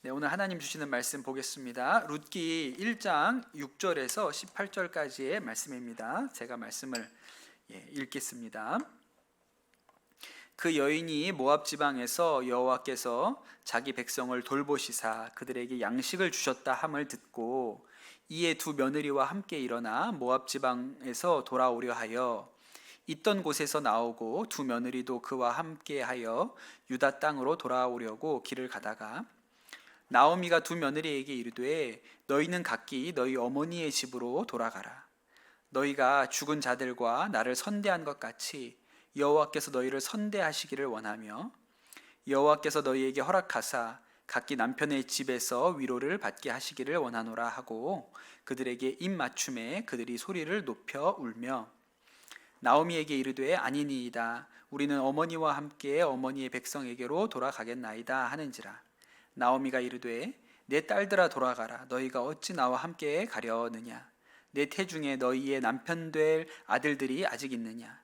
네, 오늘 하나님 주시는 말씀 보겠습니다. 룻기 1장 6절에서 18절까지의 말씀입니다. 제가 말씀을 읽겠습니다. 그 여인이 모압 지방에서 여호와께서 자기 백성을 돌보시사 그들에게 양식을 주셨다 함을 듣고 이에 두 며느리와 함께 일어나 모압 지방에서 돌아오려 하여 있던 곳에서 나오고 두 며느리도 그와 함께 하여 유다 땅으로 돌아오려고 길을 가다가 나오미가 두 며느리에게 이르되 너희는 각기 너희 어머니의 집으로 돌아가라. 너희가 죽은 자들과 나를 선대한 것 같이 여호와께서 너희를 선대하시기를 원하며 여호와께서 너희에게 허락하사 각기 남편의 집에서 위로를 받게 하시기를 원하노라 하고 그들에게 입맞춤에 그들이 소리를 높여 울며 나오미에게 이르되 아니니이다. 우리는 어머니와 함께 어머니의 백성에게로 돌아가겠나이다 하는지라. 나오미가 이르되 내 딸들아 돌아가라. 너희가 어찌 나와 함께 가려느냐. 내 태중에 너희의 남편 될 아들들이 아직 있느냐.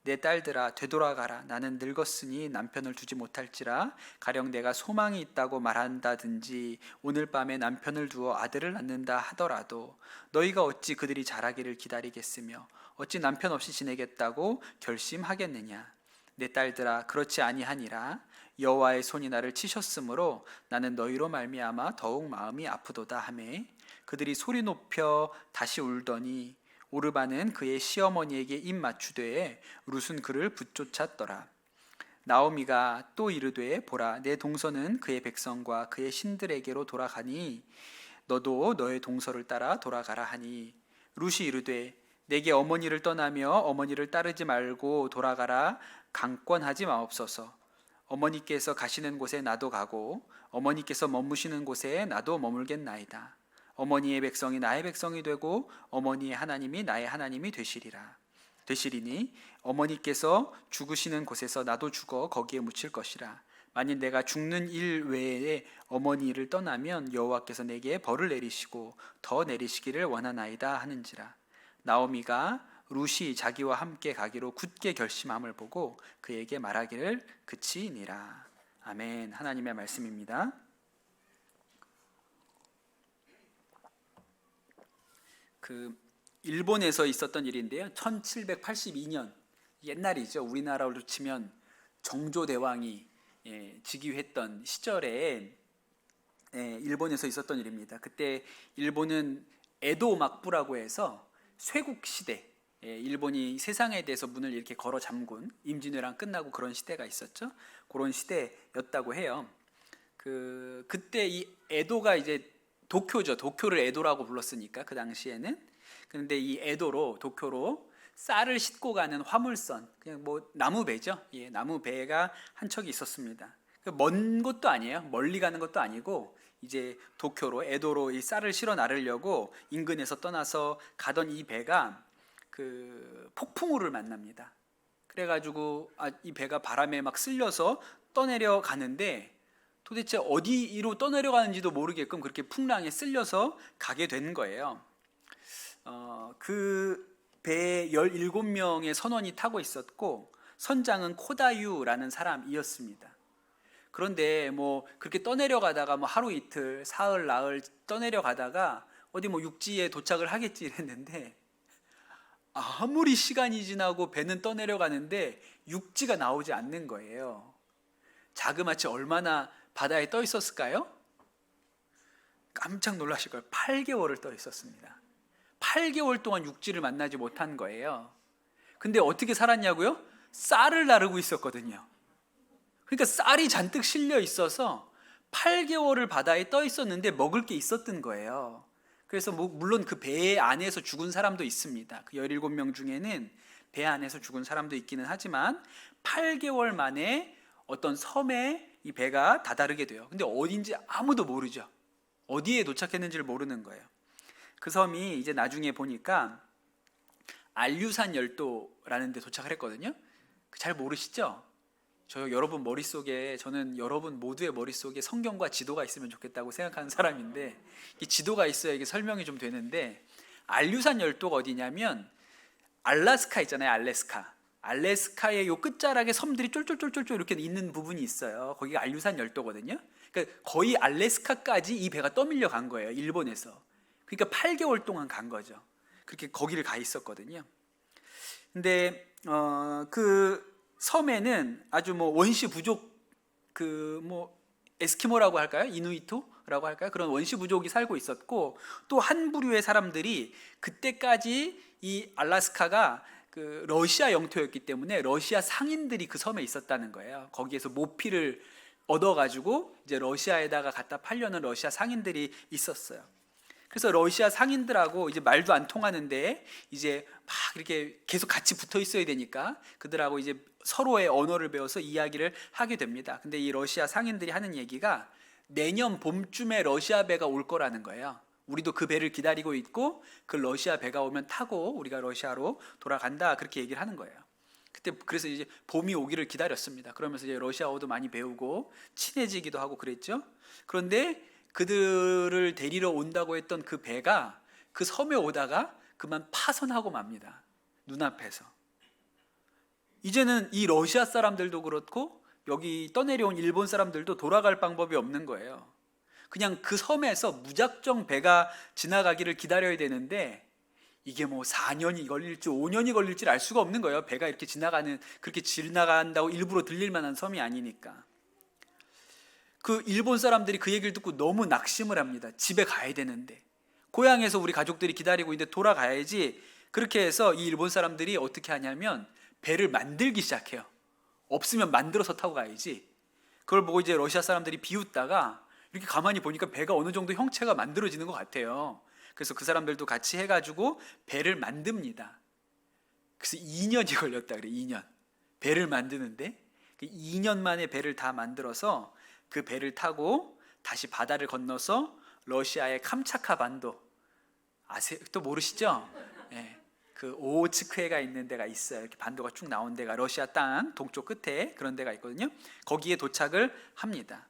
내 딸들아 되돌아가라. 나는 늙었으니 남편을 두지 못할지라. 가령 내가 소망이 있다고 말한다든지 오늘 밤에 남편을 두어 아들을 낳는다 하더라도 너희가 어찌 그들이 자라기를 기다리겠으며 어찌 남편 없이 지내겠다고 결심하겠느냐. 내 딸들아 그렇지 아니하니라. 여호와의 손이 나를 치셨으므로 나는 너희로 말미암아 더욱 마음이 아프도다 하매 그들이 소리 높여 다시 울더니 오르바는 그의 시어머니에게 입 맞추되 룻은 그를 붙쫓았더라. 나오미가 또 이르되 보라 내 동서는 그의 백성과 그의 신들에게로 돌아가니 너도 너의 동서를 따라 돌아가라 하니 룻이 이르되 내게 어머니를 떠나며 어머니를 따르지 말고 돌아가라 강권하지 마옵소서. 어머니께서 가시는 곳에 나도 가고 어머니께서 머무시는 곳에 나도 머물겠나이다. 어머니의 백성이 나의 백성이 되고 어머니의 하나님이 나의 하나님이 되시리니 어머니께서 죽으시는 곳에서 나도 죽어 거기에 묻힐 것이라. 만일 내가 죽는 일 외에 어머니를 떠나면 여호와께서 내게 벌을 내리시고 더 내리시기를 원하나이다 하는지라. 나오미가 룻이 자기와 함께 가기로 굳게 결심함을 보고 그에게 말하기를 그치니라. 아멘. 하나님의 말씀입니다. 일본에서 있었던 일인데요. 1782년 옛날이죠. 우리나라로 치면 정조대왕이 즉위했던 시절에 일본에서 있었던 일입니다. 그때 일본은 에도 막부라고 해서 쇠국 시대, 일본이 세상에 대해서 문을 이렇게 걸어 잠근 임진왜란 끝나고 그런 시대가 있었죠. 그런 시대였다고 해요. 그때 이 에도가 이제 도쿄죠. 도쿄를 에도라고 불렀으니까 그 당시에는. 그런데 이 에도로 도쿄로 쌀을 싣고 가는 화물선, 그냥 뭐 나무배죠. 나무배가 한 척이 있었습니다. 먼 곳도 아니에요. 멀리 가는 것도 아니고 이제 도쿄로 에도로 이 쌀을 실어 나르려고 인근에서 떠나서 가던 이 배가 폭풍우를 만납니다. 그래가지고 이 배가 바람에 막 쓸려서 떠내려 가는데 도대체 어디로 떠내려 가는지도 모르게끔 그렇게 풍랑에 쓸려서 가게 된 거예요. 그 배에 17명의 선원이 타고 있었고 선장은 코다유라는 사람이었습니다. 그런데 뭐 그렇게 떠내려 가다가 뭐 하루 이틀 사흘 나흘 떠내려 가다가 어디 뭐 육지에 도착을 하겠지 이랬는데 아무리 시간이 지나고 배는 떠내려 가는데 육지가 나오지 않는 거예요. 자그마치 얼마나 바다에 떠 있었을까요? 깜짝 놀라실 거예요. 8개월을 떠 있었습니다. 8개월 동안 육지를 만나지 못한 거예요. 근데 어떻게 살았냐고요? 쌀을 나르고 있었거든요. 그러니까 쌀이 잔뜩 실려 있어서 8개월을 바다에 떠 있었는데 먹을 게 있었던 거예요. 그래서 물론 그 배 안에서 죽은 사람도 있습니다. 그 17명 중에는 배 안에서 죽은 사람도 있기는 하지만 8개월 만에 어떤 섬에 이 배가 다다르게 돼요. 근데 어딘지 아무도 모르죠. 어디에 도착했는지를 모르는 거예요. 그 섬이 이제 나중에 보니까 알류산 열도라는 데 도착을 했거든요. 잘 모르시죠? 저는 여러분 모두의 머릿속에 성경과 지도가 있으면 좋겠다고 생각하는 사람인데 이 지도가 있어야 이게 설명이 좀 되는데 알류산 열도가 어디냐면 알래스카 있잖아요. 알래스카의 요 끝자락에 섬들이 쫄쫄쫄쫄 이렇게 있는 부분이 있어요. 거기가 알류산 열도거든요. 그러니까 거의 알래스카까지 이 배가 떠밀려 간 거예요, 일본에서. 그러니까 8개월 동안 간 거죠. 그렇게 거기를 가 있었거든요. 근데 그 섬에는 아주 뭐 원시 부족, 그 뭐 에스키모라고 할까요? 이누이토라고 할까요? 그런 원시 부족이 살고 있었고, 또 한 부류의 사람들이 그때까지 이 알래스카가 그 러시아 영토였기 때문에 러시아 상인들이 그 섬에 있었다는 거예요. 거기에서 모피를 얻어가지고 이제 러시아에다가 갖다 팔려는 러시아 상인들이 있었어요. 그래서 러시아 상인들하고 이제 말도 안 통하는데 이제 막 이렇게 계속 같이 붙어 있어야 되니까 그들하고 이제 서로의 언어를 배워서 이야기를 하게 됩니다. 근데 이 러시아 상인들이 하는 얘기가 내년 봄쯤에 러시아 배가 올 거라는 거예요. 우리도 그 배를 기다리고 있고 그 러시아 배가 오면 타고 우리가 러시아로 돌아간다, 그렇게 얘기를 하는 거예요. 그때 그래서 이제 봄이 오기를 기다렸습니다. 그러면서 이제 러시아어도 많이 배우고 친해지기도 하고 그랬죠. 그런데 그들을 데리러 온다고 했던 그 배가 그 섬에 오다가 그만 파선하고 맙니다. 눈앞에서. 이제는 이 러시아 사람들도 그렇고 여기 떠내려온 일본 사람들도 돌아갈 방법이 없는 거예요. 그냥 그 섬에서 무작정 배가 지나가기를 기다려야 되는데 이게 뭐 4년이 걸릴지 5년이 걸릴지 알 수가 없는 거예요. 배가 이렇게 그렇게 지나간다고 일부러 들릴 만한 섬이 아니니까. 그 일본 사람들이 그 얘기를 듣고 너무 낙심을 합니다. 집에 가야 되는데, 고향에서 우리 가족들이 기다리고 있는데 돌아가야지. 그렇게 해서 이 일본 사람들이 어떻게 하냐면 배를 만들기 시작해요. 없으면 만들어서 타고 가야지. 그걸 보고 이제 러시아 사람들이 비웃다가 이렇게 가만히 보니까 배가 어느 정도 형체가 만들어지는 것 같아요. 그래서 그 사람들도 같이 해가지고 배를 만듭니다. 그래서 2년이 걸렸다 그래. 2년. 배를 만드는데 2년 만에 배를 다 만들어서 그 배를 타고 다시 바다를 건너서 러시아의 캄차카 반도, 또 모르시죠? 네, 그 오호츠크해가 있는 데가 있어요. 이렇게 반도가 쭉 나온 데가 러시아 땅 동쪽 끝에 그런 데가 있거든요. 거기에 도착을 합니다.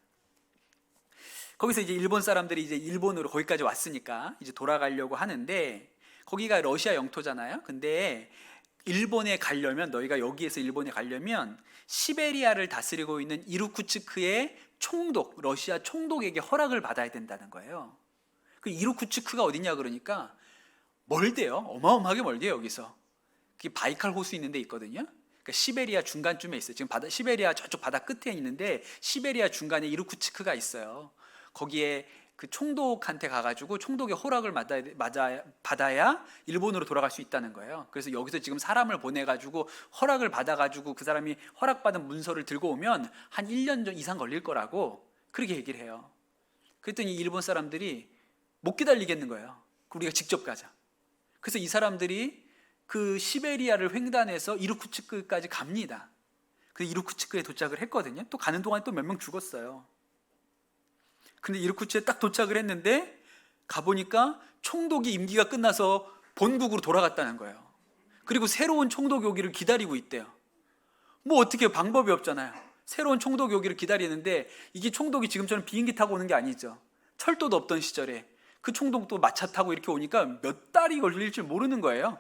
거기서 이제 일본 사람들이 이제 일본으로 거기까지 왔으니까 이제 돌아가려고 하는데, 거기가 러시아 영토잖아요. 근데 일본에 가려면, 너희가 여기에서 일본에 가려면 시베리아를 다스리고 있는 이루쿠츠크의 총독, 러시아 총독에게 허락을 받아야 된다는 거예요. 그 이루쿠츠크가 어디냐 그러니까 멀대요. 어마어마하게 멀대요. 여기서 그게 바이칼 호수 있는 데 있거든요. 그러니까 시베리아 중간쯤에 있어요. 지금 시베리아 저쪽 바다 끝에 있는데 시베리아 중간에 이루쿠츠크가 있어요. 거기에 그 총독한테 가가지고 총독의 허락을 받아야 일본으로 돌아갈 수 있다는 거예요. 그래서 여기서 지금 사람을 보내가지고 허락을 받아가지고 그 사람이 허락받은 문서를 들고 오면 한 1년 이상 걸릴 거라고 그렇게 얘기를 해요. 그랬더니 일본 사람들이 못 기다리겠는 거예요. 우리가 직접 가자. 그래서 이 사람들이 그 시베리아를 횡단해서 이루쿠츠크까지 갑니다. 그 이루쿠츠크에 도착을 했거든요. 또 가는 동안 또 몇 명 죽었어요. 근데 이루쿠츠에 딱 도착을 했는데 가보니까 총독이 임기가 끝나서 본국으로 돌아갔다는 거예요. 그리고 새로운 총독이 오기를 기다리고 있대요. 뭐 어떻게 방법이 없잖아요. 새로운 총독이 오기를 기다리는데 이게 총독이 지금처럼 비행기 타고 오는 게 아니죠. 철도도 없던 시절에 그 총독도 마차 타고 이렇게 오니까 몇 달이 걸릴 줄 모르는 거예요.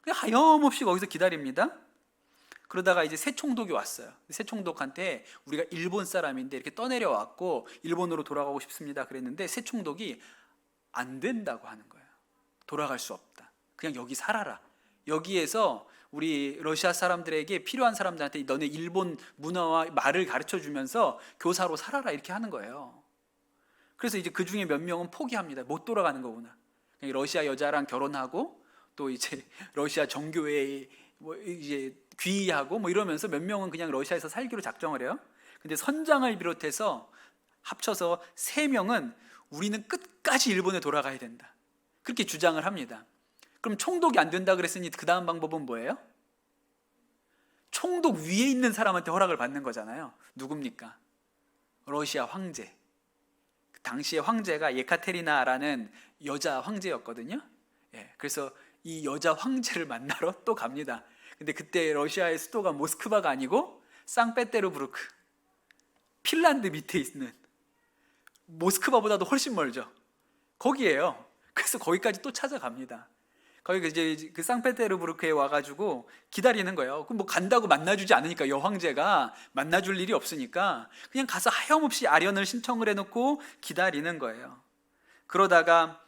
그냥 하염없이 거기서 기다립니다. 그러다가 이제 새 총독이 왔어요. 새 총독한테 우리가 일본 사람인데 이렇게 떠내려 왔고 일본으로 돌아가고 싶습니다 그랬는데 새 총독이 안 된다고 하는 거예요. 돌아갈 수 없다. 그냥 여기 살아라. 여기에서 우리 러시아 사람들에게 필요한 사람들한테 너네 일본 문화와 말을 가르쳐 주면서 교사로 살아라, 이렇게 하는 거예요. 그래서 이제 그 중에 몇 명은 포기합니다. 못 돌아가는 거구나. 러시아 여자랑 결혼하고 또 이제 러시아 정교회에 뭐 이제 귀의하고 뭐 이러면서 몇 명은 그냥 러시아에서 살기로 작정을 해요. 근데 선장을 비롯해서 합쳐서 3명은 우리는 끝까지 일본에 돌아가야 된다, 그렇게 주장을 합니다. 그럼 총독이 안 된다 그랬으니 그 다음 방법은 뭐예요? 총독 위에 있는 사람한테 허락을 받는 거잖아요. 누굽니까? 러시아 황제. 당시의 황제가 예카테리나라는 여자 황제였거든요. 그래서 이 여자 황제를 만나러 또 갑니다. 근데 그때 러시아의 수도가 모스크바가 아니고 상페테르부르크, 핀란드 밑에 있는, 모스크바보다도 훨씬 멀죠. 거기에요. 그래서 거기까지 또 찾아갑니다. 거기 이제 그 상페테르부르크에 와가지고 기다리는 거예요. 그럼 뭐 간다고 만나주지 않으니까, 여황제가 만나줄 일이 없으니까 그냥 가서 하염없이 아련을 신청을 해놓고 기다리는 거예요. 그러다가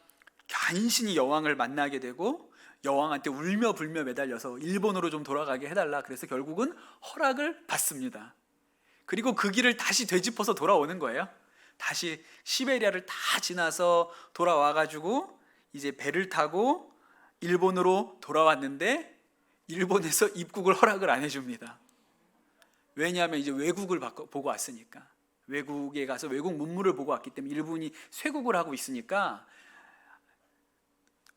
간신히 여왕을 만나게 되고 여왕한테 울며 불며 매달려서 일본으로 좀 돌아가게 해달라, 그래서 결국은 허락을 받습니다. 그리고 그 길을 다시 되짚어서 돌아오는 거예요. 다시 시베리아를 다 지나서 돌아와가지고 이제 배를 타고 일본으로 돌아왔는데 일본에서 입국을 허락을 안 해줍니다. 왜냐하면 이제 외국을 보고 왔으니까, 외국에 가서 외국 문물을 보고 왔기 때문에 일본이 쇄국을 하고 있으니까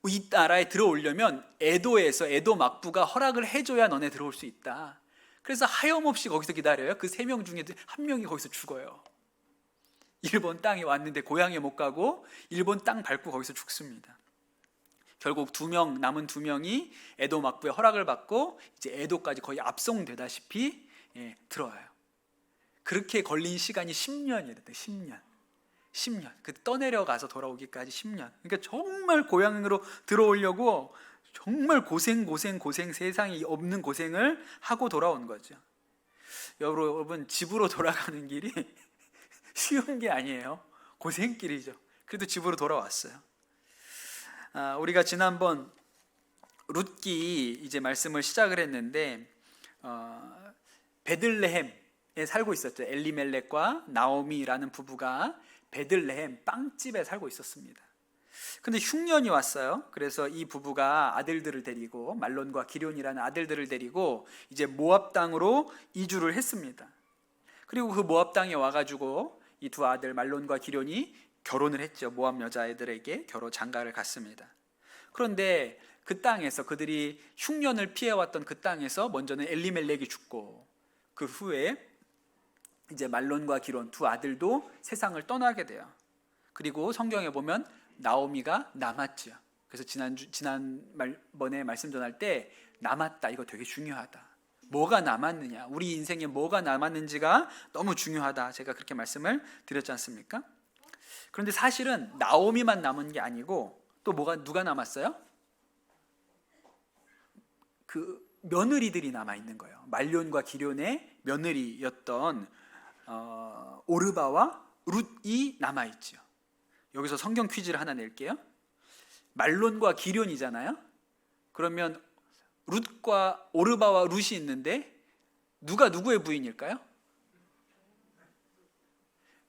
이 나라에 들어오려면 에도에서 에도 막부가 허락을 해줘야 너네 들어올 수 있다. 그래서 하염없이 거기서 기다려요. 그 3명 중에 1명이 거기서 죽어요. 일본 땅에 왔는데 고향에 못 가고 일본 땅 밟고 거기서 죽습니다. 결국 남은 2명이 에도 막부의 허락을 받고 이제 에도까지 거의 압송되다시피 들어와요. 그렇게 걸린 시간이 10년이래요. 10년. 그 떠내려가서 돌아오기까지 10년. 그러니까 정말 고향으로 들어오려고 정말 고생 세상에 없는 고생을 하고 돌아온 거죠. 여러분, 집으로 돌아가는 길이 쉬운 게 아니에요. 고생길이죠. 그래도 집으로 돌아왔어요. 우리가 지난번 룻기 이제 말씀을 시작을 했는데 베들레헴에 살고 있었죠. 엘리멜렉과 나오미라는 부부가 베들레헴 빵집에 살고 있었습니다. 근데 흉년이 왔어요. 그래서 이 부부가 아들들을 데리고, 말론과 기럐이라는 아들들을 데리고 이제 모압 땅으로 이주를 했습니다. 그리고 그 모압 땅에 와가지고 이 2 아들 말론과 기럐이 결혼을 했죠. 모압 여자애들에게 결혼 장가를 갔습니다. 그런데 그 땅에서, 그들이 흉년을 피해왔던 그 땅에서 먼저는 엘리멜렉이 죽고, 그 후에 이제 말론과 기럐 2 아들도 세상을 떠나게 돼요. 그리고 성경에 보면 나오미가 남았죠. 그래서 지난번에 말씀 전할 때 남았다, 이거 되게 중요하다. 뭐가 남았느냐, 우리 인생에 뭐가 남았는지가 너무 중요하다, 제가 그렇게 말씀을 드렸지 않습니까? 그런데 사실은 나오미만 남은 게 아니고 또 누가 남았어요? 그 며느리들이 남아 있는 거예요. 말론과 기럐의 며느리였던 오르바와 룻이 남아 있죠. 여기서 성경 퀴즈를 하나 낼게요. 말론과 기럐이잖아요. 그러면 룻과 오르바와 룻이 있는데 누가 누구의 부인일까요?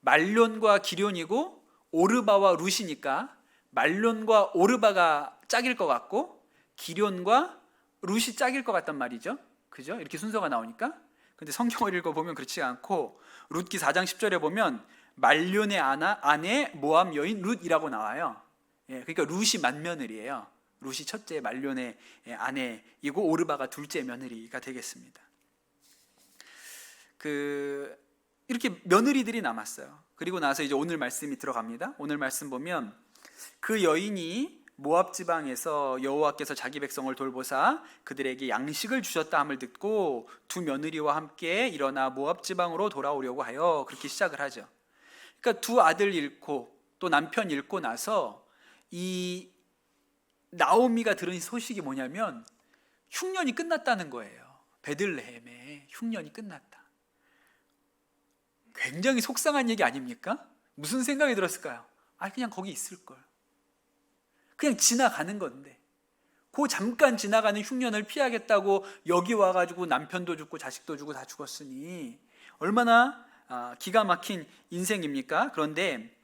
말론과 기럐이고 오르바와 룻이니까 말론과 오르바가 짝일 것 같고 기럐과 룻이 짝일 것 같단 말이죠. 그죠? 이렇게 순서가 나오니까. 근데 성경을 읽어보면 그렇지 않고 룻기 4장 10절에 보면 말론의 아내 모압 여인 룻이라고 나와요. 그러니까 룻이 맏며느리예요. 룻이 첫째, 말론의 아내이고 오르바가 둘째 며느리가 되겠습니다. 이렇게 며느리들이 남았어요. 그리고 나서 이제 오늘 말씀이 들어갑니다. 오늘 말씀 보면 그 여인이 모압 지방에서 여호와께서 자기 백성을 돌보사 그들에게 양식을 주셨다 함을 듣고 2 며느리와 함께 일어나 모압 지방으로 돌아오려고 하여, 그렇게 시작을 하죠. 그러니까 2 아들 잃고 또 남편 잃고 나서 이 나오미가 들은 소식이 뭐냐면 흉년이 끝났다는 거예요. 베들레헴에 흉년이 끝났다. 굉장히 속상한 얘기 아닙니까? 무슨 생각이 들었을까요? 그냥 거기 있을 걸. 그냥 지나가는 건데, 그 잠깐 지나가는 흉년을 피하겠다고 여기 와가지고 남편도 죽고 자식도 죽고 다 죽었으니 얼마나 기가 막힌 인생입니까? 그런데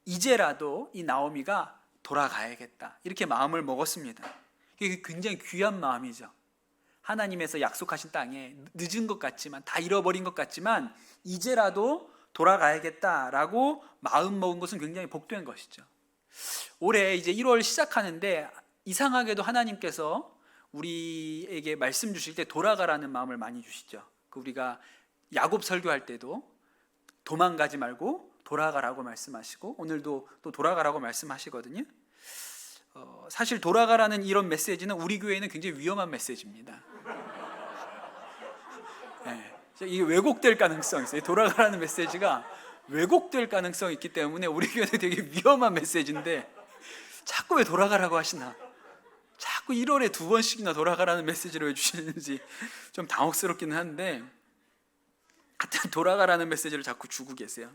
이제라도 이 나오미가 돌아가야겠다, 이렇게 마음을 먹었습니다. 이게 굉장히 귀한 마음이죠. 하나님에서 약속하신 땅에 늦은 것 같지만, 다 잃어버린 것 같지만 이제라도 돌아가야겠다라고 마음 먹은 것은 굉장히 복된 것이죠. 올해 이제 1월 시작하는데 이상하게도 하나님께서 우리에게 말씀 주실 때 돌아가라는 마음을 많이 주시죠. 우리가 야곱 설교할 때도 도망가지 말고 돌아가라고 말씀하시고, 오늘도 또 돌아가라고 말씀하시거든요. 사실 돌아가라는 이런 메시지는 우리 교회에는 굉장히 위험한 메시지입니다. 이게 왜곡될 가능성이 있어요. 돌아가라는 메시지가 왜곡될 가능성이 있기 때문에 우리 교회는 되게 위험한 메시지인데 자꾸 왜 돌아가라고 하시나, 자꾸 자꾸 1월에 2번씩이나 돌아가라는 메시지를 왜 주시는지 좀 당혹스럽기는 한데, 하여튼 돌아가라는 메시지를 자꾸 주고 계세요.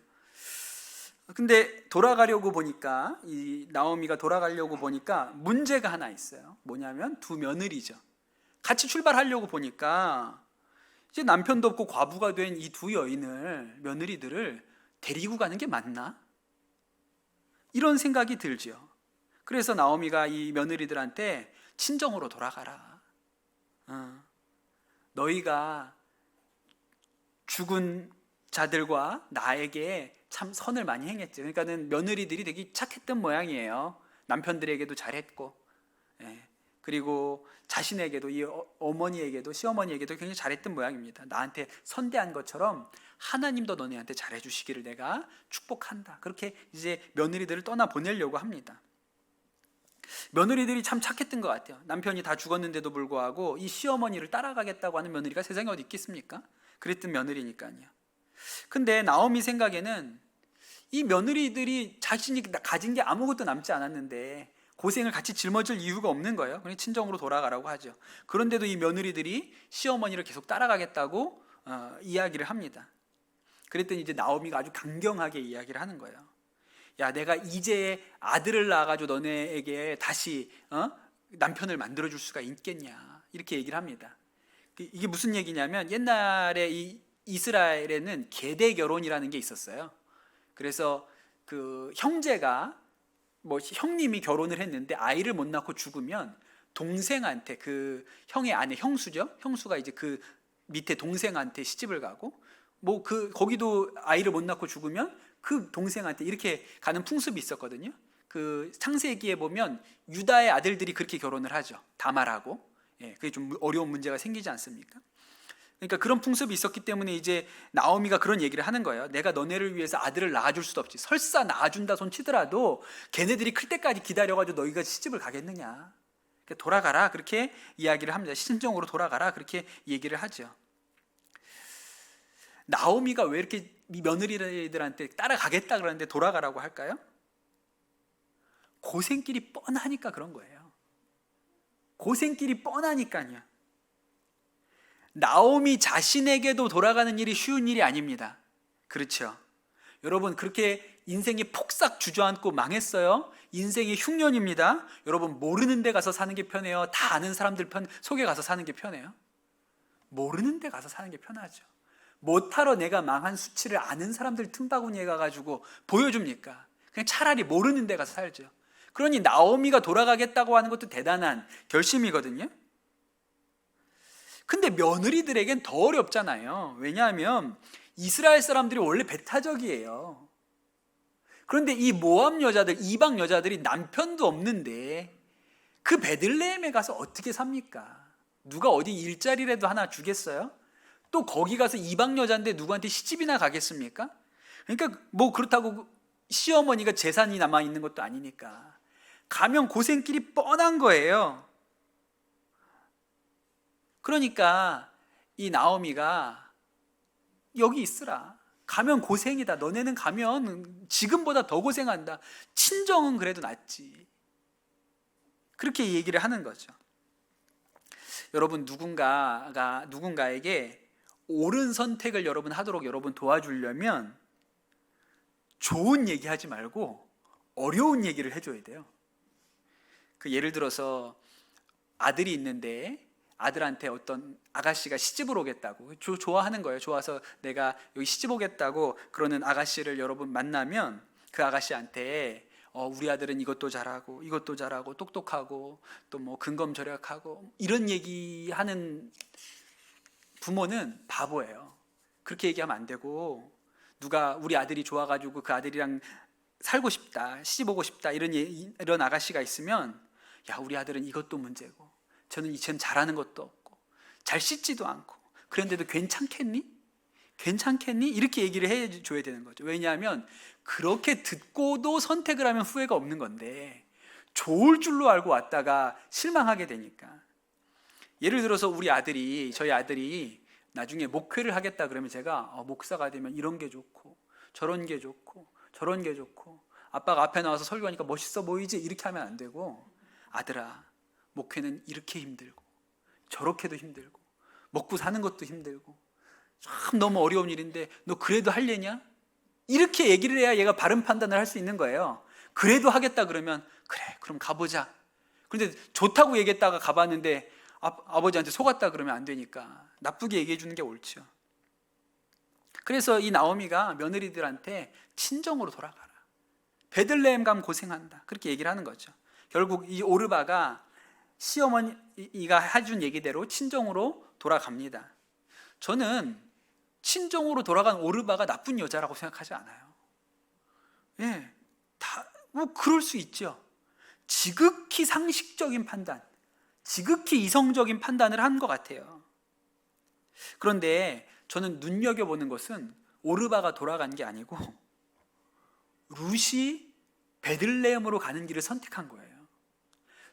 근데 돌아가려고 보니까, 이 나오미가 돌아가려고 보니까 문제가 하나 있어요. 뭐냐면 두 며느리죠. 같이 출발하려고 보니까 이제 남편도 없고 과부가 된 이 두 여인을, 며느리들을 데리고 가는 게 맞나? 이런 생각이 들죠. 그래서 나오미가 이 며느리들한테 친정으로 돌아가라. 너희가 죽은 자들과 나에게 참 선을 많이 행했지. 그러니까는 며느리들이 되게 착했던 모양이에요. 남편들에게도 잘했고, 그리고 자신에게도, 이 어머니에게도, 시어머니에게도 굉장히 잘했던 모양입니다. 나한테 선대한 것처럼 하나님도 너네한테 잘해주시기를 내가 축복한다. 그렇게 이제 며느리들을 떠나 보내려고 합니다. 며느리들이 참 착했던 것 같아요. 남편이 다 죽었는데도 불구하고 이 시어머니를 따라가겠다고 하는 며느리가 세상에 어디 있겠습니까? 그랬던 며느리니까요. 근데 나오미 생각에는 이 며느리들이 자신이 가진 게 아무것도 남지 않았는데 고생을 같이 짊어질 이유가 없는 거예요. 그냥 친정으로 돌아가라고 하죠. 그런데도 이 며느리들이 시어머니를 계속 따라가겠다고 이야기를 합니다. 그랬더니 이제 나오미가 아주 강경하게 이야기를 하는 거예요. 야, 내가 이제 아들을 낳아가지고 너네에게 다시 남편을 만들어줄 수가 있겠냐, 이렇게 얘기를 합니다. 이게 무슨 얘기냐면, 옛날에 이 이스라엘에는 계대 결혼이라는 게 있었어요. 그래서 그 형제가, 뭐 형님이 결혼을 했는데 아이를 못 낳고 죽으면 동생한테, 그 형의 아내, 형수죠. 형수가 이제 그 밑에 동생한테 시집을 가고, 뭐 거기도 아이를 못 낳고 죽으면 그 동생한테 이렇게 가는 풍습이 있었거든요. 그 창세기에 보면 유다의 아들들이 그렇게 결혼을 하죠. 다말하고. 그게 좀 어려운 문제가 생기지 않습니까? 그러니까 그런 풍습이 있었기 때문에 이제 나오미가 그런 얘기를 하는 거예요. 내가 너네를 위해서 아들을 낳아줄 수도 없지. 설사 낳아준다 손 치더라도 걔네들이 클 때까지 기다려가지고 너희가 시집을 가겠느냐. 돌아가라, 그렇게 이야기를 합니다. 친정으로 돌아가라, 그렇게 얘기를 하죠. 나오미가 왜 이렇게 며느리들한테 따라가겠다 그러는데 돌아가라고 할까요? 고생길이 뻔하니까 그런 거예요. 고생길이 뻔하니까요. 나오미 자신에게도 돌아가는 일이 쉬운 일이 아닙니다. 그렇죠? 여러분, 그렇게 인생이 폭삭 주저앉고 망했어요. 인생이 흉년입니다. 여러분, 모르는 데 가서 사는 게 편해요? 다 아는 사람들 속에 가서 사는 게 편해요? 모르는 데 가서 사는 게 편하죠. 못하러 내가 망한 수치를 아는 사람들 틈바구니에 가가지고 보여줍니까? 그냥 차라리 모르는 데 가서 살죠. 그러니 나오미가 돌아가겠다고 하는 것도 대단한 결심이거든요. 근데 며느리들에겐 더 어렵잖아요. 왜냐하면 이스라엘 사람들이 원래 배타적이에요. 그런데 이 모압 여자들, 이방 여자들이 남편도 없는데 그 베들레헴에 가서 어떻게 삽니까? 누가 어디 일자리라도 하나 주겠어요? 또 거기 가서 이방 여자인데 누구한테 시집이나 가겠습니까? 그러니까 뭐 그렇다고 시어머니가 재산이 남아있는 것도 아니니까 가면 고생길이 뻔한 거예요. 그러니까 이 나오미가 여기 있으라. 가면 고생이다. 너네는 가면 지금보다 더 고생한다. 친정은 그래도 낫지. 그렇게 얘기를 하는 거죠. 여러분, 누군가에게 옳은 선택을 여러분 하도록 여러분 도와주려면 좋은 얘기 하지 말고 어려운 얘기를 해줘야 돼요. 그 예를 들어서 아들이 있는데 아들한테 어떤 아가씨가 시집을 오겠다고 좋아하는 거예요. 좋아서 내가 여기 시집 오겠다고 그러는 아가씨를 여러분 만나면 그 아가씨한테 우리 아들은 이것도 잘하고 이것도 잘하고 똑똑하고 또 뭐 근검절약하고 이런 얘기하는 부모는 바보예요. 그렇게 얘기하면 안 되고, 누가 우리 아들이 좋아가지고 그 아들이랑 살고 싶다, 시집 오고 싶다 이런 아가씨가 있으면, 야, 우리 아들은 이것도 문제고 저는 잘하는 것도 없고 잘 씻지도 않고 그런데도 괜찮겠니? 이렇게 얘기를 해줘야 되는 거죠. 왜냐하면 그렇게 듣고도 선택을 하면 후회가 없는 건데 좋을 줄로 알고 왔다가 실망하게 되니까. 예를 들어서 저희 아들이 나중에 목회를 하겠다 그러면 제가 목사가 되면 이런 게 좋고 저런 게 좋고 저런 게 좋고 아빠가 앞에 나와서 설교하니까 멋있어 보이지? 이렇게 하면 안 되고, 아들아, 목회는 이렇게 힘들고 저렇게도 힘들고 먹고 사는 것도 힘들고 참 너무 어려운 일인데 너 그래도 할래냐? 이렇게 얘기를 해야 얘가 바른 판단을 할 수 있는 거예요. 그래도 하겠다 그러면 그래 그럼 가보자. 그런데 좋다고 얘기했다가 가봤는데 아버지한테 속았다 그러면 안 되니까 나쁘게 얘기해 주는 게 옳죠. 그래서 이 나오미가 며느리들한테 친정으로 돌아가라. 베들레헴 가면 고생한다. 그렇게 얘기를 하는 거죠. 결국 이 오르바가 시어머니가 해준 얘기대로 친정으로 돌아갑니다. 저는 친정으로 돌아간 오르바가 나쁜 여자라고 생각하지 않아요. 예, 뭐 그럴 수 있죠. 지극히 상식적인 판단, 지극히 이성적인 판단을 한 것 같아요. 그런데 저는 눈여겨보는 것은 오르바가 돌아간 게 아니고 룻이 베들레헴으로 가는 길을 선택한 거예요.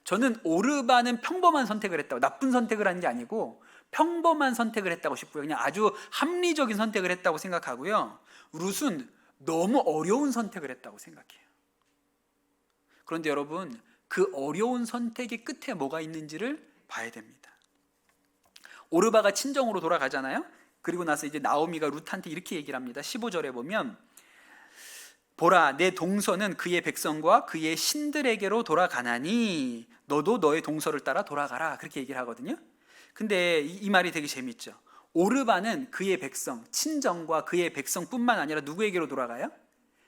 저는 오르바는 평범한 선택을 했다고, 나쁜 선택을 한 게 아니고 평범한 선택을 했다고 싶고요. 그냥 아주 합리적인 선택을 했다고 생각하고요. 룻은 너무 어려운 선택을 했다고 생각해요. 그런데 여러분, 그 어려운 선택의 끝에 뭐가 있는지를 봐야 됩니다. 오르바가 친정으로 돌아가잖아요. 그리고 나서 이제 나오미가 룻한테 이렇게 얘기를 합니다. 15절에 보면 보라, 내 동서는 그의 백성과 그의 신들에게로 돌아가나니 너도 너의 동서를 따라 돌아가라. 그렇게 얘기를 하거든요. 근데 이 말이 되게 재밌죠. 오르바는 그의 백성, 친정과 그의 백성뿐만 아니라 누구에게로 돌아가요?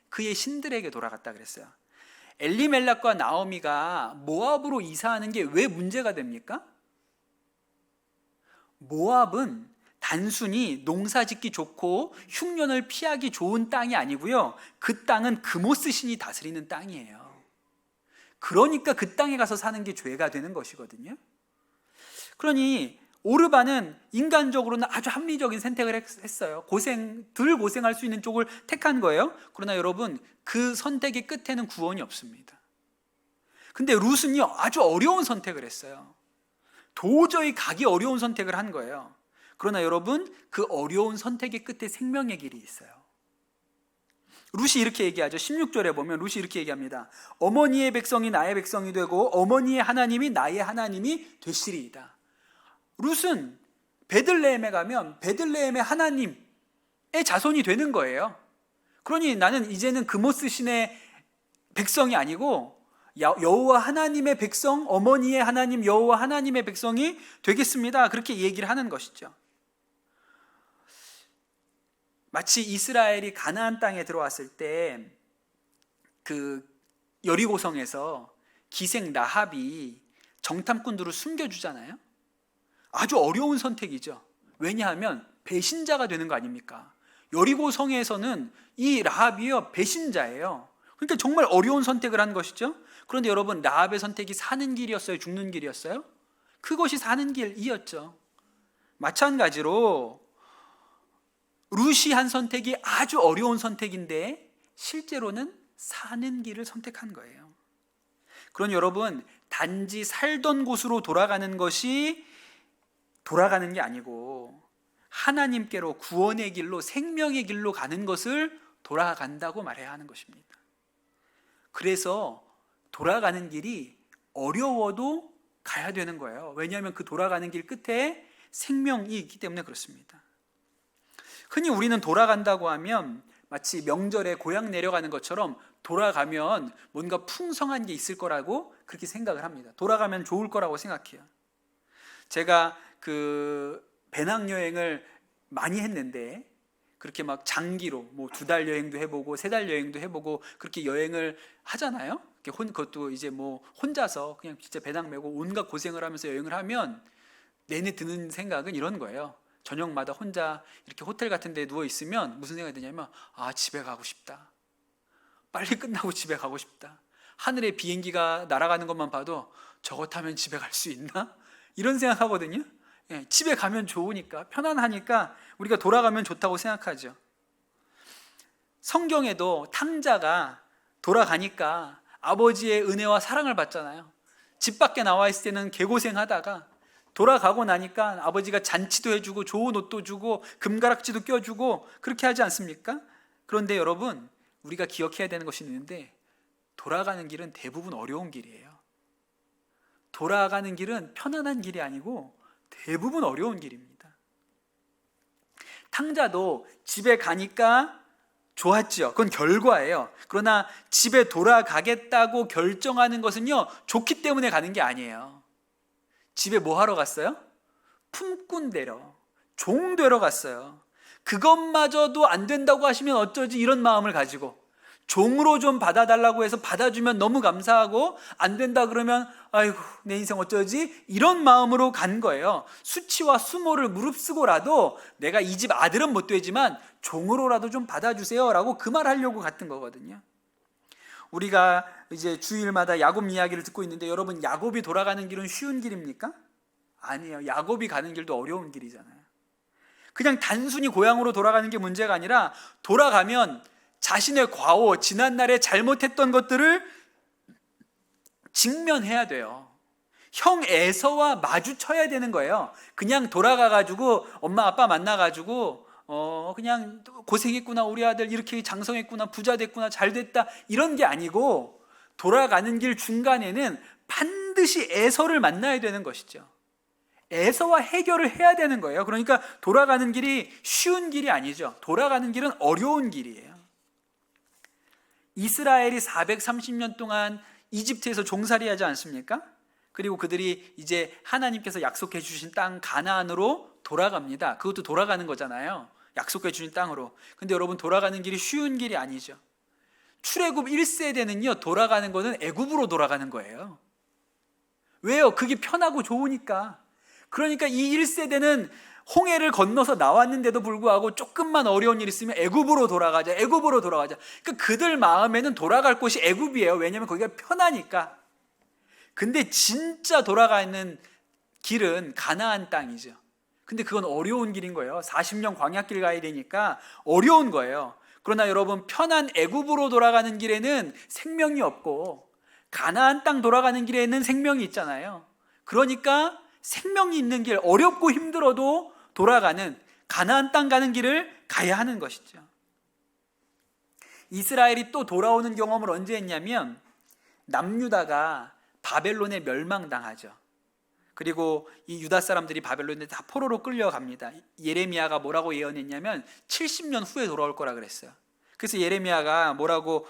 그의 신들에게 돌아갔다 그랬어요. 엘리멜렉과 나오미가 모압으로 이사하는 게 왜 문제가 됩니까? 모압은 단순히 농사짓기 좋고 흉년을 피하기 좋은 땅이 아니고요. 그 땅은 그모스 신이 다스리는 땅이에요. 그러니까 그 땅에 가서 사는 게 죄가 되는 것이거든요. 그러니 오르바는 인간적으로는 아주 합리적인 선택을 했어요. 덜 고생할 수 있는 쪽을 택한 거예요. 그러나 여러분, 그 선택의 끝에는 구원이 없습니다. 근데 룻은요, 아주 어려운 선택을 했어요. 도저히 가기 어려운 선택을 한 거예요. 그러나 여러분, 그 어려운 선택의 끝에 생명의 길이 있어요. 룻이 이렇게 얘기하죠. 16절에 보면 룻이 이렇게 얘기합니다. 어머니의 백성이 나의 백성이 되고 어머니의 하나님이 나의 하나님이 되시리이다. 룻은 베들레헴에 가면 베들레헴의 하나님의 자손이 되는 거예요. 그러니 나는 이제는 그모스 신의 백성이 아니고 여호와 하나님의 백성, 어머니의 하나님 여호와 하나님의 백성이 되겠습니다. 그렇게 얘기를 하는 것이죠. 마치 이스라엘이 가나안 땅에 들어왔을 때 그 여리고성에서 기생 라합이 정탐꾼들을 숨겨주잖아요. 아주 어려운 선택이죠. 왜냐하면 배신자가 되는 거 아닙니까? 여리고성에서는 이 라합이요, 배신자예요. 그러니까 정말 어려운 선택을 한 것이죠. 그런데 여러분, 라합의 선택이 사는 길이었어요? 죽는 길이었어요? 그것이 사는 길이었죠. 마찬가지로 룻이 한 선택이 아주 어려운 선택인데 실제로는 사는 길을 선택한 거예요. 그러니 여러분, 단지 살던 곳으로 돌아가는 것이 돌아가는 게 아니고 하나님께로, 구원의 길로, 생명의 길로 가는 것을 돌아간다고 말해야 하는 것입니다. 그래서 돌아가는 길이 어려워도 가야 되는 거예요. 왜냐하면 그 돌아가는 길 끝에 생명이 있기 때문에 그렇습니다. 흔히 우리는 돌아간다고 하면 마치 명절에 고향 내려가는 것처럼 돌아가면 뭔가 풍성한 게 있을 거라고 그렇게 생각을 합니다. 돌아가면 좋을 거라고 생각해요. 제가 그 배낭여행을 많이 했는데 그렇게 막 장기로 뭐 2달 여행도 해보고 3달 여행도 해보고 그렇게 여행을 하잖아요. 그것도 이제 뭐 혼자서 그냥 진짜 배낭 메고 온갖 고생을 하면서 여행을 하면 내내 드는 생각은 이런 거예요. 저녁마다 혼자 이렇게 호텔 같은 데 누워 있으면 무슨 생각이 드냐면, 아, 집에 가고 싶다. 빨리 끝나고 집에 가고 싶다. 하늘에 비행기가 날아가는 것만 봐도 저거 타면 집에 갈 수 있나? 이런 생각하거든요. 예, 집에 가면 좋으니까, 편안하니까 우리가 돌아가면 좋다고 생각하죠. 성경에도 탕자가 돌아가니까 아버지의 은혜와 사랑을 받잖아요. 집 밖에 나와 있을 때는 개고생하다가 돌아가고 나니까 아버지가 잔치도 해주고 좋은 옷도 주고 금가락지도 껴주고 그렇게 하지 않습니까? 그런데 여러분, 우리가 기억해야 되는 것이 있는데 돌아가는 길은 대부분 어려운 길이에요. 돌아가는 길은 편안한 길이 아니고 대부분 어려운 길입니다. 탕자도 집에 가니까 좋았죠. 그건 결과예요. 그러나 집에 돌아가겠다고 결정하는 것은요, 좋기 때문에 가는 게 아니에요. 집에 뭐 하러 갔어요? 품꾼 되러, 종 되러 갔어요. 그것마저도 안 된다고 하시면 어쩌지, 이런 마음을 가지고 종으로 좀 받아달라고 해서 받아주면 너무 감사하고, 안 된다 그러면 아이고 내 인생 어쩌지, 이런 마음으로 간 거예요. 수치와 수모를 무릅쓰고라도 내가 이 집 아들은 못 되지만 종으로라도 좀 받아주세요 라고 그 말 하려고 갔던 거거든요. 우리가 이제 주일마다 야곱 이야기를 듣고 있는데, 여러분, 야곱이 돌아가는 길은 쉬운 길입니까? 아니에요. 야곱이 가는 길도 어려운 길이잖아요. 그냥 단순히 고향으로 돌아가는 게 문제가 아니라, 돌아가면 자신의 과오, 지난날에 잘못했던 것들을 직면해야 돼요. 형 에서와 마주쳐야 되는 거예요. 그냥 돌아가가지고 엄마 아빠 만나가지고 그냥 고생했구나, 우리 아들 이렇게 장성했구나, 부자 됐구나, 잘 됐다, 이런 게 아니고, 돌아가는 길 중간에는 반드시 에서를 만나야 되는 것이죠. 에서와 해결을 해야 되는 거예요. 그러니까 돌아가는 길이 쉬운 길이 아니죠. 돌아가는 길은 어려운 길이에요. 이스라엘이 430년 동안 이집트에서 종살이 하지 않습니까? 그리고 그들이 이제 하나님께서 약속해 주신 땅 가나안으로 돌아갑니다. 그것도 돌아가는 거잖아요. 약속해 주신 땅으로. 근데 여러분, 돌아가는 길이 쉬운 길이 아니죠. 출애굽 1세대는요, 돌아가는 거는 애굽으로 돌아가는 거예요. 왜요? 그게 편하고 좋으니까. 그러니까 이 1세대는 홍해를 건너서 나왔는데도 불구하고 조금만 어려운 일 있으면 애굽으로 돌아가자, 애굽으로 돌아가자. 그러니까 그들 마음에는 돌아갈 곳이 애굽이에요. 왜냐하면 거기가 편하니까. 근데 진짜 돌아가는 길은 가나안 땅이죠. 근데 그건 어려운 길인 거예요. 40년 광야길 가야 되니까 어려운 거예요. 그러나 여러분, 편한 애굽으로 돌아가는 길에는 생명이 없고, 가나안 땅 돌아가는 길에는 생명이 있잖아요. 그러니까 생명이 있는 길, 어렵고 힘들어도 돌아가는 가나안 땅 가는 길을 가야 하는 것이죠. 이스라엘이 또 돌아오는 경험을 언제 했냐면, 남유다가 바벨론에 멸망당하죠. 그리고 이 유다 사람들이 바벨론에 다 포로로 끌려갑니다. 예레미야가 뭐라고 예언했냐면 70년 후에 돌아올 거라 그랬어요. 그래서 예레미야가 뭐라고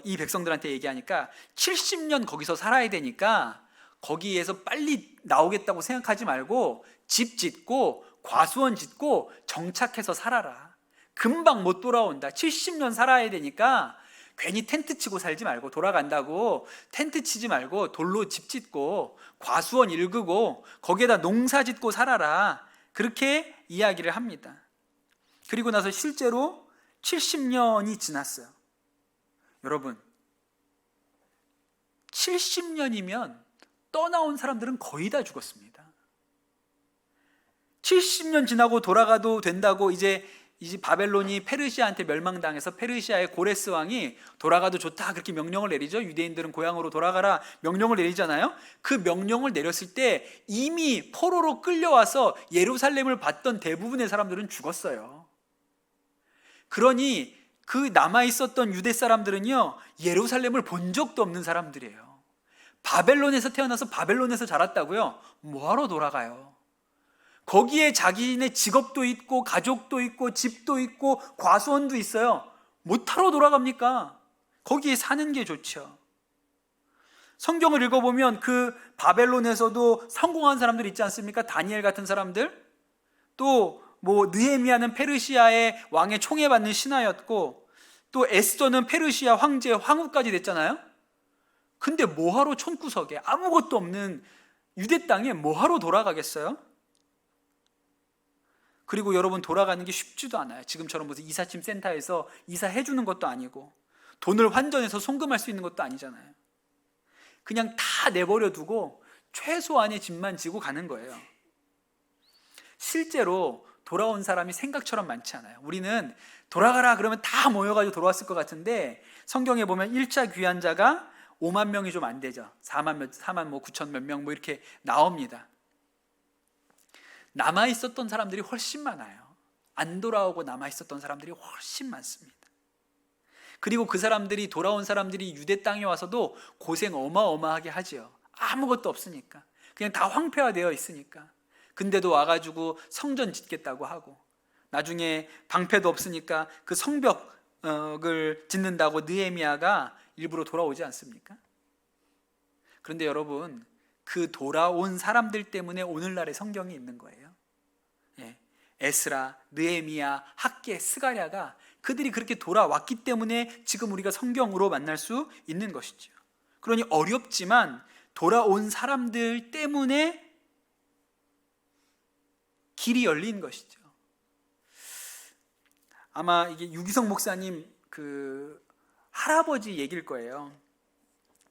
이 백성들한테 얘기하니까, 70년 거기서 살아야 되니까 거기에서 빨리 나오겠다고 생각하지 말고 집 짓고 과수원 짓고 정착해서 살아라. 금방 못 돌아온다. 70년 살아야 되니까 괜히 텐트 치고 살지 말고, 돌아간다고 텐트 치지 말고 돌로 집 짓고 과수원 일구고 거기에다 농사 짓고 살아라. 그렇게 이야기를 합니다. 그리고 나서 실제로 70년이 지났어요. 여러분, 70년이면 떠나온 사람들은 거의 다 죽었습니다. 70년 지나고 돌아가도 된다고 이제 바벨론이 페르시아한테 멸망당해서 페르시아의 고레스 왕이 돌아가도 좋다 그렇게 명령을 내리죠. 유대인들은 고향으로 돌아가라 명령을 내리잖아요. 그 명령을 내렸을 때 이미 포로로 끌려와서 예루살렘을 봤던 대부분의 사람들은 죽었어요. 그러니 그 남아있었던 유대 사람들은요, 예루살렘을 본 적도 없는 사람들이에요. 바벨론에서 태어나서 바벨론에서 자랐다고요? 뭐하러 돌아가요? 거기에 자기네 직업도 있고 가족도 있고 집도 있고 과수원도 있어요. 못하러 돌아갑니까? 거기에 사는 게 좋죠. 성경을 읽어보면 그 바벨론에서도 성공한 사람들 있지 않습니까? 다니엘 같은 사람들, 또 느헤미야는 페르시아의 왕의 총애받는 신하였고, 또 에스더는 페르시아 황제 황후까지 됐잖아요. 근데 뭐하러 촌구석에 아무것도 없는 유대 땅에 뭐하러 돌아가겠어요? 그리고 여러분, 돌아가는 게 쉽지도 않아요. 지금처럼 무슨 이삿짐 센터에서 이사해 주는 것도 아니고 돈을 환전해서 송금할 수 있는 것도 아니잖아요. 그냥 다 내버려 두고 최소한의 짐만 지고 가는 거예요. 실제로 돌아온 사람이 생각처럼 많지 않아요. 우리는 돌아가라 그러면 다 모여가지고 돌아왔을 것 같은데, 성경에 보면 1차 귀환자가 5만 명이 좀 안 되죠. 4만 9천 몇 명 이렇게 나옵니다. 남아있었던 사람들이 훨씬 많아요. 안 돌아오고 남아있었던 사람들이 훨씬 많습니다. 그리고 그 사람들이, 돌아온 사람들이 유대 땅에 와서도 고생 어마어마하게 하지요. 아무것도 없으니까, 그냥 다 황폐화되어 있으니까. 근데도 와가지고 성전 짓겠다고 하고, 나중에 방패도 없으니까 그 성벽을 짓는다고 느헤미야가 일부러 돌아오지 않습니까? 그런데 여러분, 그 돌아온 사람들 때문에 오늘날의 성경이 있는 거예요. 에스라, 느헤미야, 학개, 스가랴가 그들이 그렇게 돌아왔기 때문에 지금 우리가 성경으로 만날 수 있는 것이죠. 그러니 어렵지만 돌아온 사람들 때문에 길이 열린 것이죠. 아마 이게 유기성 목사님 그 할아버지 얘기일 거예요.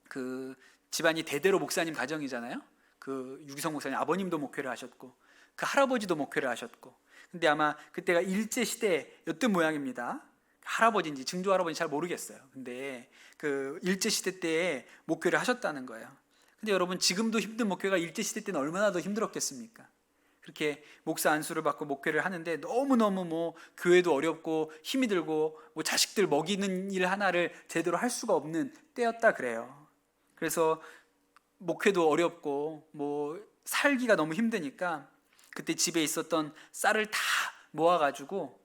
그 집안이 대대로 목사님 가정이잖아요. 그 유기성 목사님 아버님도 목회를 하셨고 그 할아버지도 목회를 하셨고, 근데 아마 그때가 일제시대였던 모양입니다. 할아버지인지 증조 할아버지인지 잘 모르겠어요. 근데 그 일제시대 때에 목회를 하셨다는 거예요. 근데 여러분, 지금도 힘든 목회가 일제시대 때는 얼마나 더 힘들었겠습니까? 그렇게 목사 안수를 받고 목회를 하는데 너무너무 뭐 교회도 어렵고 힘이 들고 뭐 자식들 먹이는 일 하나를 제대로 할 수가 없는 때였다 그래요. 그래서 목회도 어렵고 뭐 살기가 너무 힘드니까 그때 집에 있었던 쌀을 다 모아가지고,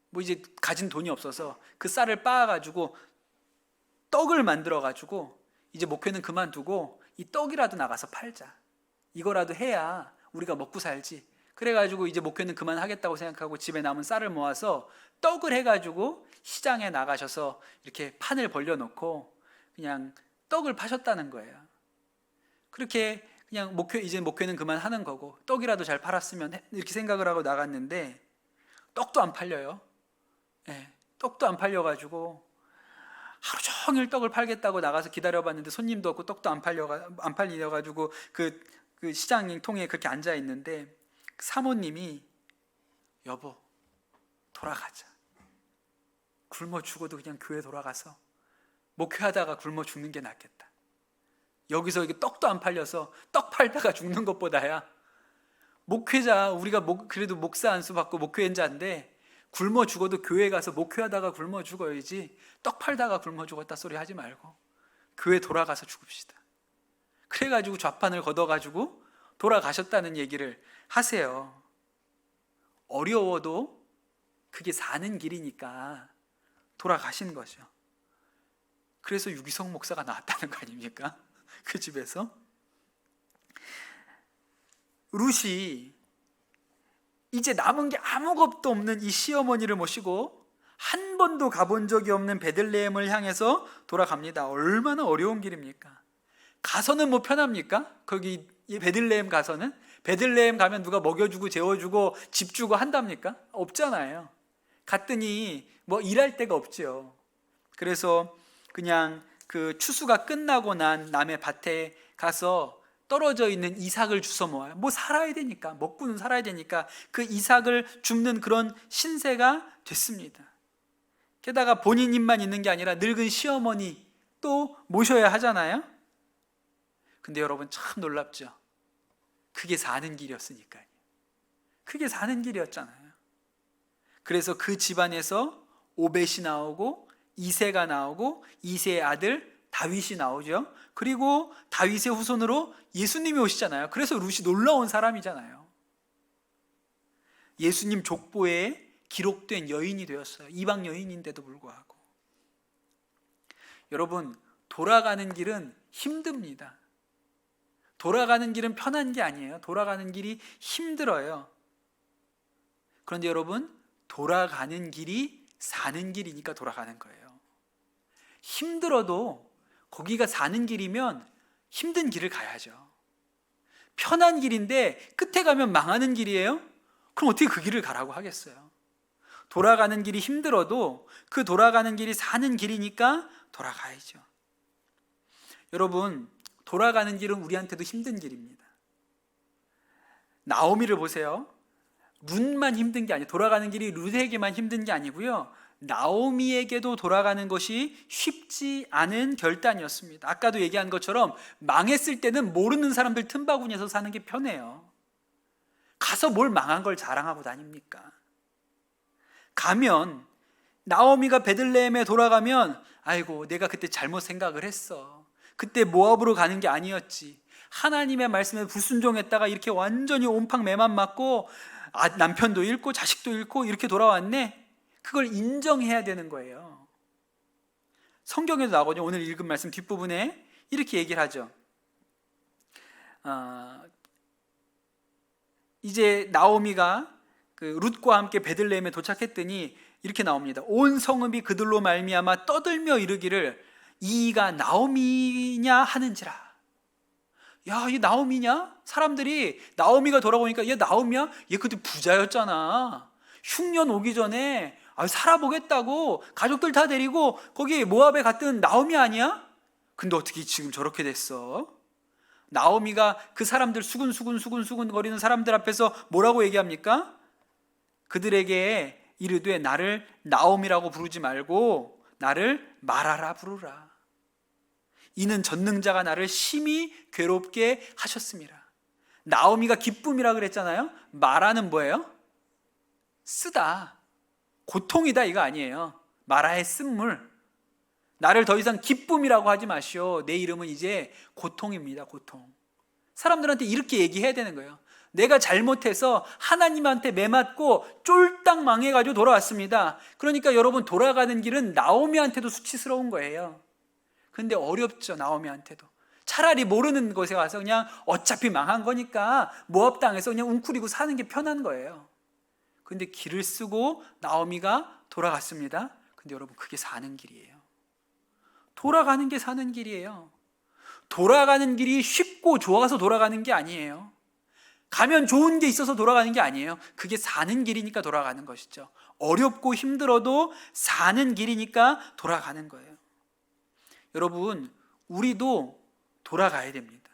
뭐 이제 가진 돈이 없어서 그 쌀을 빻아가지고 떡을 만들어가지고 이제 목회는 그만두고 이 떡이라도 나가서 팔자, 이거라도 해야 우리가 먹고 살지. 그래가지고 이제 목회는 그만하겠다고 생각하고 집에 남은 쌀을 모아서 떡을 해가지고 시장에 나가셔서 이렇게 판을 벌려놓고 그냥 떡을 파셨다는 거예요. 그렇게 그냥 이제 목회는 그만하는 거고 떡이라도 잘 팔았으면 이렇게 생각을 하고 나갔는데 떡도 안 팔려요. 떡도 안 팔려가지고 하루 종일 떡을 팔겠다고 나가서 기다려봤는데 손님도 없고 떡도 안 팔려가지고 그 시장 통에 그렇게 앉아 있는데 사모님이 여보 돌아가자, 굶어 죽어도 그냥 교회 돌아가서 목회하다가 굶어 죽는 게 낫겠다. 여기서 이게 떡도 안 팔려서 떡 팔다가 죽는 것보다야 목회자, 우리가 그래도 목사 안수 받고 목회자인데 굶어 죽어도 교회 가서 목회하다가 굶어 죽어야지 떡 팔다가 굶어 죽었다 소리 하지 말고 교회 돌아가서 죽읍시다. 그래가지고 좌판을 걷어가지고 돌아가셨다는 얘기를 하세요. 어려워도 그게 사는 길이니까 돌아가신 거죠. 그래서 유기성 목사가 나왔다는 거 아닙니까? 그 집에서. 룻이 이제 남은 게 아무것도 없는 이 시어머니를 모시고 한 번도 가본 적이 없는 베들레헴을 향해서 돌아갑니다. 얼마나 어려운 길입니까? 가서는 뭐 편합니까? 거기 베들레헴 가서는? 베들레헴 가면 누가 먹여주고 재워주고 집 주고 한답니까? 없잖아요. 갔더니 뭐 일할 데가 없죠. 그래서 그냥 그 추수가 끝나고 난 남의 밭에 가서 떨어져 있는 이삭을 주워 모아요. 뭐 살아야 되니까, 먹고는 살아야 되니까 그 이삭을 줍는 그런 신세가 됐습니다. 게다가 본인 입만 있는 게 아니라 늙은 시어머니 또 모셔야 하잖아요. 근데 여러분 참 놀랍죠. 그게 사는 길이었으니까요. 그게 사는 길이었잖아요. 그래서 그 집안에서 오벳이 나오고 이새가 나오고 이새의 아들 다윗이 나오죠. 그리고 다윗의 후손으로 예수님이 오시잖아요. 그래서 룻이 놀라운 사람이잖아요. 예수님 족보에 기록된 여인이 되었어요. 이방 여인인데도 불구하고. 여러분, 돌아가는 길은 힘듭니다. 돌아가는 길은 편한 게 아니에요. 돌아가는 길이 힘들어요. 그런데 여러분, 돌아가는 길이 사는 길이니까 돌아가는 거예요. 힘들어도 거기가 사는 길이면 힘든 길을 가야죠. 편한 길인데 끝에 가면 망하는 길이에요? 그럼 어떻게 그 길을 가라고 하겠어요? 돌아가는 길이 힘들어도 그 돌아가는 길이 사는 길이니까 돌아가야죠. 여러분, 돌아가는 길은 우리한테도 힘든 길입니다. 나오미를 보세요. 룻만 힘든 게 아니에요. 돌아가는 길이 룻에게만 힘든 게 아니고요, 나오미에게도 돌아가는 것이 쉽지 않은 결단이었습니다. 아까도 얘기한 것처럼 망했을 때는 모르는 사람들 틈바구니에서 사는 게 편해요. 가서 뭘 망한 걸 자랑하고 다닙니까? 가면, 나오미가 베들레헴에 돌아가면 아이고 내가 그때 잘못 생각을 했어. 그때 모압으로 가는 게 아니었지. 하나님의 말씀에 불순종했다가 이렇게 완전히 온팡매만 맞고 남편도 잃고 자식도 잃고 이렇게 돌아왔네. 그걸 인정해야 되는 거예요. 성경에도 나오거든요. 오늘 읽은 말씀 뒷부분에 이렇게 얘기를 하죠. 이제 나오미가 그 룻과 함께 베들레헴에 도착했더니 이렇게 나옵니다. 온 성읍이 그들로 말미암아 떠들며 이르기를 이가 나오미냐 하는지라. 야, 이 나오미냐? 사람들이 나오미가 돌아오니까 얘 나오미야? 얘 그때 부자였잖아. 흉년 오기 전에 살아보겠다고 가족들 다 데리고 거기 모압에 갔던 나오미 아니야? 근데 어떻게 지금 저렇게 됐어? 나오미가 그 사람들 수근수근 거리는 사람들 앞에서 뭐라고 얘기합니까? 그들에게 이르되 나를 나오미라고 부르지 말고 나를 마라라 부르라. 이는 전능자가 나를 심히 괴롭게 하셨습니다. 나오미가 기쁨이라 그랬잖아요. 마라는 뭐예요? 쓰다, 고통이다 이거 아니에요. 마라의 쓴물. 나를 더 이상 기쁨이라고 하지 마시오. 내 이름은 이제 고통입니다. 고통. 사람들한테 이렇게 얘기해야 되는 거예요. 내가 잘못해서 하나님한테 매맞고 쫄딱 망해가지고 돌아왔습니다. 그러니까 여러분 돌아가는 길은 나오미한테도 수치스러운 거예요. 근데 어렵죠. 나오미한테도. 차라리 모르는 곳에 와서 그냥 어차피 망한 거니까 모압 땅에서 그냥 웅크리고 사는 게 편한 거예요. 근데 길을 쓰고 나오미가 돌아갔습니다. 근데 여러분 그게 사는 길이에요. 돌아가는 게 사는 길이에요. 돌아가는 길이 쉽고 좋아서 돌아가는 게 아니에요. 가면 좋은 게 있어서 돌아가는 게 아니에요. 그게 사는 길이니까 돌아가는 것이죠. 어렵고 힘들어도 사는 길이니까 돌아가는 거예요. 여러분, 우리도 돌아가야 됩니다.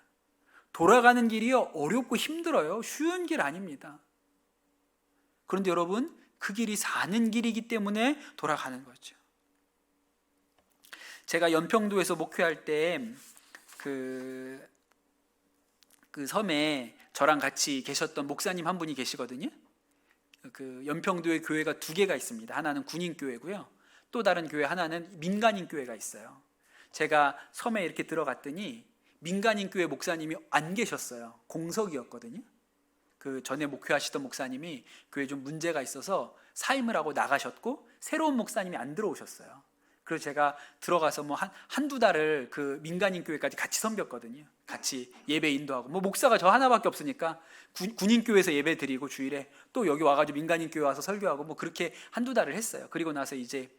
돌아가는 길이 어렵고 힘들어요. 쉬운 길 아닙니다. 그런데 여러분, 그 길이 사는 길이기 때문에 돌아가는 거죠. 제가 연평도에서 목회할 때 그 섬에 저랑 같이 계셨던 목사님 한 분이 계시거든요. 그 연평도에 교회가 두 개가 있습니다. 하나는 군인교회고요. 또 다른 교회 하나는 민간인 교회가 있어요. 제가 섬에 이렇게 들어갔더니 민간인 교회 목사님이 안 계셨어요. 공석이었거든요. 그 전에 목회하시던 목사님이 교회에 좀 문제가 있어서 사임을 하고 나가셨고 새로운 목사님이 안 들어오셨어요. 그래서 제가 들어가서 뭐 한두 달을 그 민간인 교회까지 같이 섬겼거든요. 같이 예배 인도하고 뭐 목사가 저 하나밖에 없으니까 군인 교회에서 예배 드리고 주일에 또 여기 와가지고 민간인 교회 와서 설교하고 뭐 그렇게 한두 달을 했어요. 그리고 나서 이제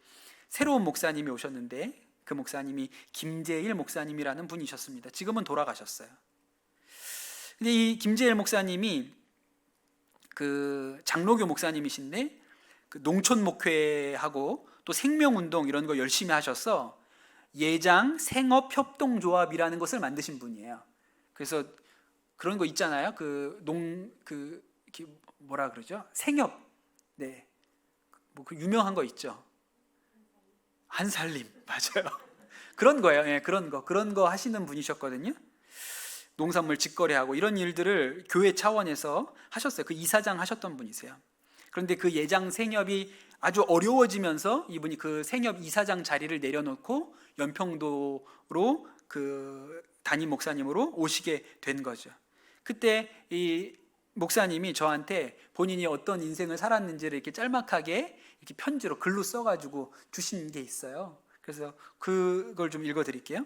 새로운 목사님이 오셨는데 그 목사님이 김재일 목사님이라는 분이셨습니다. 지금은 돌아가셨어요. 근데 이 김재일 목사님이 그 장로교 목사님이신데 그 농촌 목회하고 또 생명운동 이런 거 열심히 하셔서 예장 생업협동조합이라는 것을 만드신 분이에요. 그래서 그런 거 있잖아요. 뭐라 그러죠? 생협. 네. 뭐 그 유명한 거 있죠. 한살림. 맞아요. 그런 거예요. 네, 그런 거 하시는 분이셨거든요. 농산물 직거래하고 이런 일들을 교회 차원에서 하셨어요. 그 이사장 하셨던 분이세요. 그런데 그 예장 생협이 아주 어려워지면서 이분이 그 생협 이사장 자리를 내려놓고 연평도로 그 담임 목사님으로 오시게 된 거죠. 그때 이 목사님이 저한테 본인이 어떤 인생을 살았는지를 이렇게 짤막하게 이렇게 편지로 글로 써가지고 주신 게 있어요. 그래서 그걸 좀 읽어드릴게요.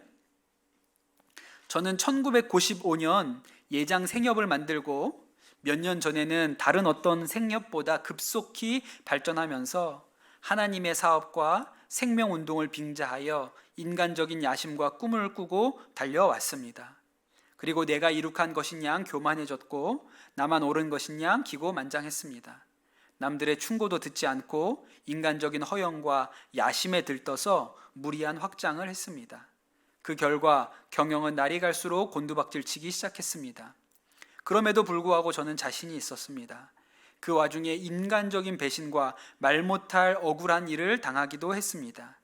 저는 1995년 예장 생협을 만들고 몇 년 전에는 다른 어떤 생협보다 급속히 발전하면서 하나님의 사업과 생명운동을 빙자하여 인간적인 야심과 꿈을 꾸고 달려왔습니다. 그리고 내가 이룩한 것인양 교만해졌고 나만 옳은 것인양 기고만장했습니다. 남들의 충고도 듣지 않고 인간적인 허영과 야심에 들떠서 무리한 확장을 했습니다. 그 결과 경영은 날이 갈수록 곤두박질치기 시작했습니다. 그럼에도 불구하고 저는 자신이 있었습니다. 그 와중에 인간적인 배신과 말 못할 억울한 일을 당하기도 했습니다.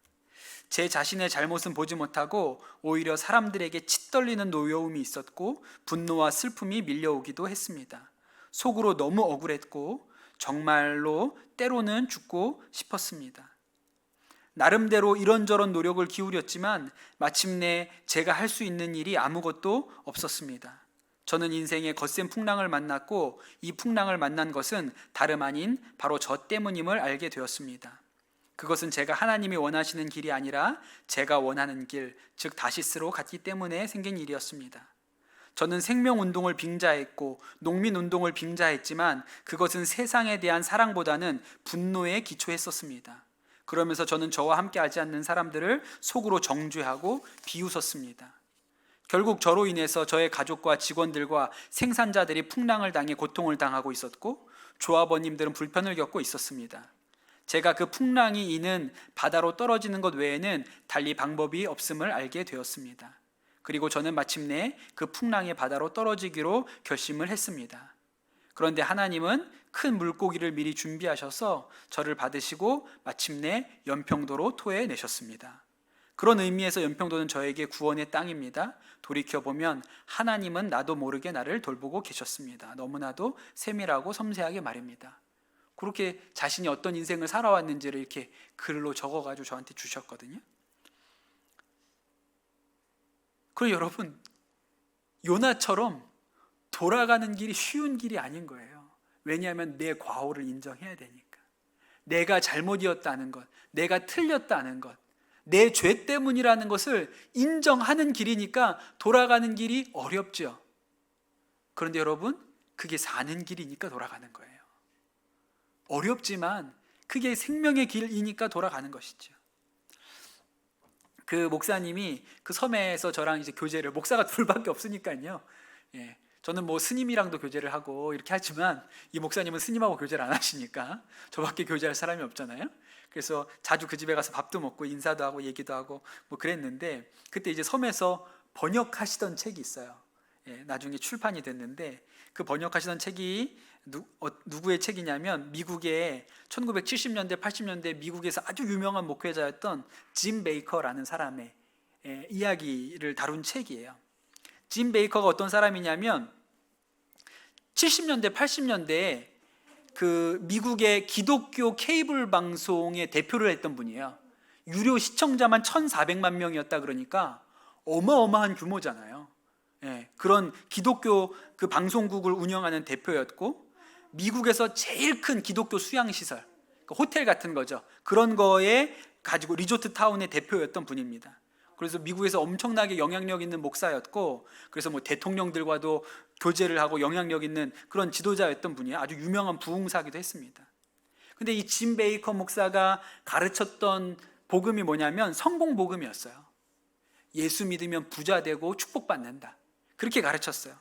제 자신의 잘못은 보지 못하고 오히려 사람들에게 치떨리는 노여움이 있었고 분노와 슬픔이 밀려오기도 했습니다. 속으로 너무 억울했고 정말로 때로는 죽고 싶었습니다. 나름대로 이런저런 노력을 기울였지만 마침내 제가 할 수 있는 일이 아무것도 없었습니다. 저는 인생의 거센 풍랑을 만났고 이 풍랑을 만난 것은 다름 아닌 바로 저 때문임을 알게 되었습니다. 그것은 제가 하나님이 원하시는 길이 아니라 제가 원하는 길, 즉 다시스로 갔기 때문에 생긴 일이었습니다. 저는 생명운동을 빙자했고 농민운동을 빙자했지만 그것은 세상에 대한 사랑보다는 분노에 기초했었습니다. 그러면서 저는 저와 함께 하지 않는 사람들을 속으로 정죄하고 비웃었습니다. 결국 저로 인해서 저의 가족과 직원들과 생산자들이 풍랑을 당해 고통을 당하고 있었고 조합원님들은 불편을 겪고 있었습니다. 제가 그 풍랑이 이는 바다로 떨어지는 것 외에는 달리 방법이 없음을 알게 되었습니다. 그리고 저는 마침내 그 풍랑의 바다로 떨어지기로 결심을 했습니다. 그런데 하나님은 큰 물고기를 미리 준비하셔서 저를 받으시고 마침내 연평도로 토해내셨습니다. 그런 의미에서 연평도는 저에게 구원의 땅입니다. 돌이켜보면 하나님은 나도 모르게 나를 돌보고 계셨습니다. 너무나도 세밀하고 섬세하게 말입니다. 그렇게 자신이 어떤 인생을 살아왔는지를 이렇게 글로 적어가지고 저한테 주셨거든요. 그리고 여러분, 요나처럼 돌아가는 길이 쉬운 길이 아닌 거예요. 왜냐하면 내 과오를 인정해야 되니까. 내가 잘못이었다는 것, 내가 틀렸다는 것, 내 죄 때문이라는 것을 인정하는 길이니까 돌아가는 길이 어렵죠. 그런데 여러분, 그게 사는 길이니까 돌아가는 거예요. 어렵지만 그게 생명의 길이니까 돌아가는 것이죠. 그 목사님이 그 섬에서 저랑 이제 교제를, 목사가 둘밖에 없으니까요. 저는 뭐 스님이랑도 교제를 하고 이렇게 하지만 이 목사님은 스님하고 교제를 안 하시니까 저밖에 교제할 사람이 없잖아요. 그래서 자주 그 집에 가서 밥도 먹고 인사도 하고 얘기도 하고 뭐 그랬는데, 그때 이제 섬에서 번역하시던 책이 있어요. 나중에 출판이 됐는데 그 번역하시던 책이 누구의 책이냐면 미국의 1970년대 80년대 미국에서 아주 유명한 목회자였던 짐 베이커라는 사람의 이야기를 다룬 책이에요. 짐 베이커가 어떤 사람이냐면 70년대 80년대에 그 미국의 기독교 케이블 방송의 대표를 했던 분이에요. 유료 시청자만 1,400만 명이었다 그러니까 어마어마한 규모잖아요. 그런 기독교 그 방송국을 운영하는 대표였고, 미국에서 제일 큰 기독교 수양시설, 호텔 같은 거죠. 그런 거에 가지고 리조트 타운의 대표였던 분입니다. 그래서 미국에서 엄청나게 영향력 있는 목사였고, 그래서 뭐 대통령들과도 교제를 하고 영향력 있는 그런 지도자였던 분이에요. 아주 유명한 부흥사기도 했습니다. 근데 이 짐 베이커 목사가 가르쳤던 복음이 뭐냐면 성공 복음이었어요. 예수 믿으면 부자 되고 축복받는다, 그렇게 가르쳤어요.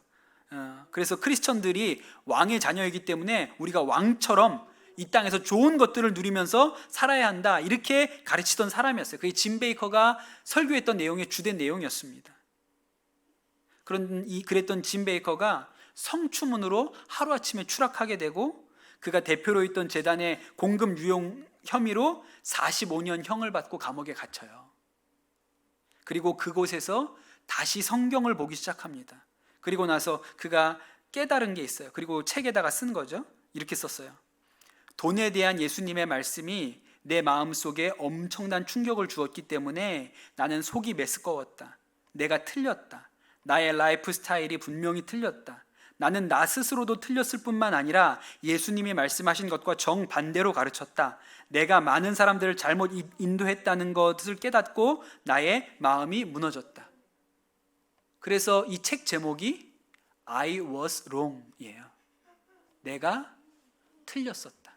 그래서 크리스천들이 왕의 자녀이기 때문에 우리가 왕처럼 이 땅에서 좋은 것들을 누리면서 살아야 한다, 이렇게 가르치던 사람이었어요. 그게 짐 베이커가 설교했던 내용의 주된 내용이었습니다. 그랬던 짐 베이커가 성추문으로 하루아침에 추락하게 되고, 그가 대표로 있던 재단의 공금 유용 혐의로 45년 형을 받고 감옥에 갇혀요. 그리고 그곳에서 다시 성경을 보기 시작합니다. 그리고 나서 그가 깨달은 게 있어요. 그리고 책에다가 쓴 거죠. 이렇게 썼어요. 돈에 대한 예수님의 말씀이 내 마음속에 엄청난 충격을 주었기 때문에 나는 속이 메스꺼웠다. 내가 틀렸다. 나의 라이프 스타일이 분명히 틀렸다. 나는 나 스스로도 틀렸을 뿐만 아니라 예수님이 말씀하신 것과 정반대로 가르쳤다. 내가 많은 사람들을 잘못 인도했다는 것을 깨닫고 나의 마음이 무너졌다. 그래서 이 책 제목이 I was wrong 이에요. 내가 틀렸었다.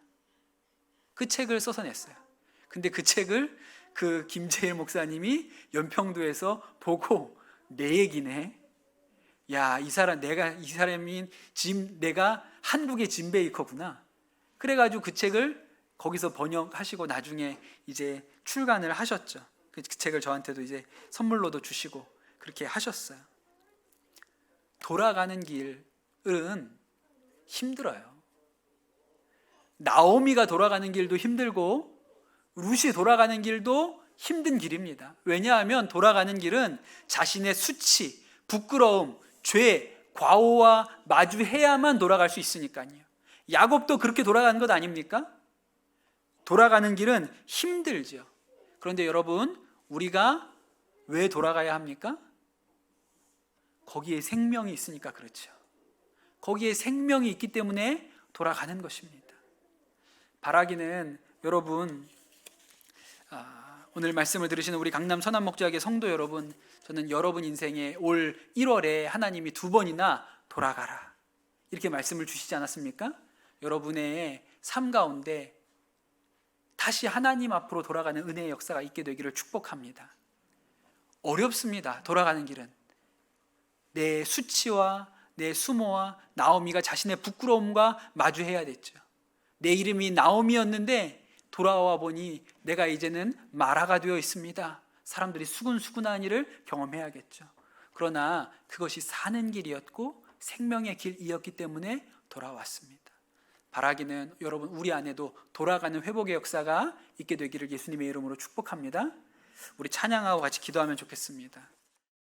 그 책을 써서 냈어요. 근데 그 책을 그 김재일 목사님이 연평도에서 보고 내 얘기네. 야, 이 사람이 내가 한국의 짐 베이커구나. 그래가지고 그 책을 거기서 번역하시고 나중에 이제 출간을 하셨죠. 그 책을 저한테도 이제 선물로도 주시고 그렇게 하셨어요. 돌아가는 길은 힘들어요. 나오미가 돌아가는 길도 힘들고 룻이 돌아가는 길도 힘든 길입니다. 왜냐하면 돌아가는 길은 자신의 수치, 부끄러움, 죄, 과오와 마주해야만 돌아갈 수 있으니까요. 야곱도 그렇게 돌아가는 것 아닙니까? 돌아가는 길은 힘들죠. 그런데 여러분, 우리가 왜 돌아가야 합니까? 거기에 생명이 있으니까 그렇죠. 거기에 생명이 있기 때문에 돌아가는 것입니다. 바라기는 여러분, 오늘 말씀을 들으시는 우리 강남 선한목자교회 성도 여러분, 저는 여러분 인생에 올 1월에 하나님이 2번이나 돌아가라 이렇게 말씀을 주시지 않았습니까? 여러분의 삶 가운데 다시 하나님 앞으로 돌아가는 은혜의 역사가 있게 되기를 축복합니다. 어렵습니다. 돌아가는 길은 내 수치와 내 수모와 나오미가 자신의 부끄러움과 마주해야 됐죠. 내 이름이 나오미였는데 돌아와 보니 내가 이제는 마라가 되어 있습니다. 사람들이 수군수군한 일을 경험해야겠죠. 그러나 그것이 사는 길이었고 생명의 길이었기 때문에 돌아왔습니다. 바라기는 여러분 우리 안에도 돌아가는 회복의 역사가 있게 되기를 예수님의 이름으로 축복합니다. 우리 찬양하고 같이 기도하면 좋겠습니다.